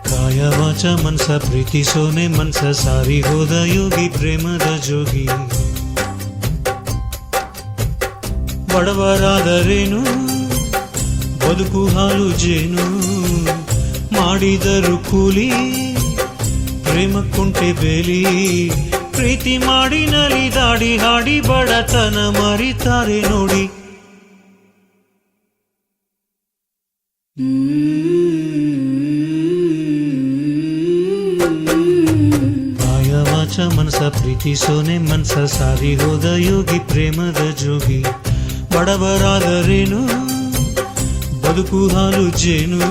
ಕಾಯ ವಾಚ ಮನಸ ಪ್ರೀತಿಸೋನೆ ಮನಸ ಸಾರಿ ಹೋದ ಯೋಗಿ ಪ್ರೇಮದ ಜೋಗಿ. ಬಡವರಾದರೇನು ಬದುಕು ಹಾಲು ಜೇನು, ಮಾಡಿದರು ಕೂಲಿ ಪ್ರೇಮಕ್ಕುಂಟೆ ಬೇಲಿ. ಪ್ರೀತಿ ಮಾಡಿ ನಲಿದಾಡಿ ಹಾಡಿ ಬಡತನ ಮರಿತಾರೆ ನೋಡಿ. ಕಾಯ ವಾಚ ಮನಸ ಪ್ರೀತಿಸೋನೆ ಮನಸ ಸಾರಿ ಹೋದ ಯೋಗಿ ಪ್ರೇಮದ ಜೋಗಿ. ಬಡವರಾದರೇನು ಬದುಕು ಹಾಲು ಜೇನು,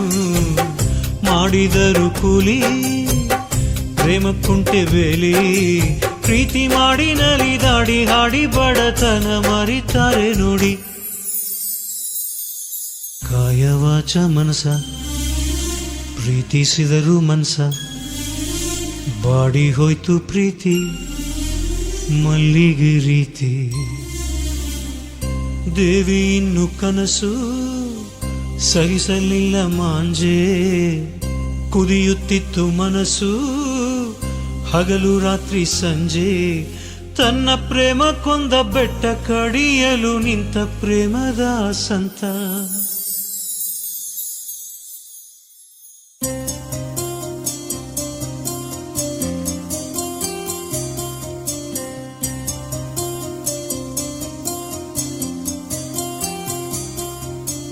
ಮಾಡಿದರು ಕೂಲಿ ಪ್ರೇಮಕ್ಕುಂಟೆ ಬೇಲಿ. ಪ್ರೀತಿ ಮಾಡಿ ನಲಿದಾಡಿ ಹಾಡಿ ಬಡತನ ಮರಿತಾರೆ ನೋಡಿ. ಕಾಯ ವಾಚ ಮನಸ ಪ್ರೀತಿಸಿದರು ಮನಸ, ಬಾಡಿ ಹೋಯ್ತು ಪ್ರೀತಿ ಮಲ್ಲಿಗೆ ರೀತಿ. ದೇವಿ ಇನ್ನು ಕನಸು ಸಹಿಸಲಿಲ್ಲ ಮಾಂಜೆ, ಕುದಿಯುತ್ತಿತ್ತು ಮನಸ್ಸು ಹಗಲು ರಾತ್ರಿ ಸಂಜೆ. ತನ್ನ ಪ್ರೇಮ ಕೊಂದ ಬೆಟ್ಟ ಕಡಿಯಲು ನಿಂತ ಪ್ರೇಮದ ಸಂತ.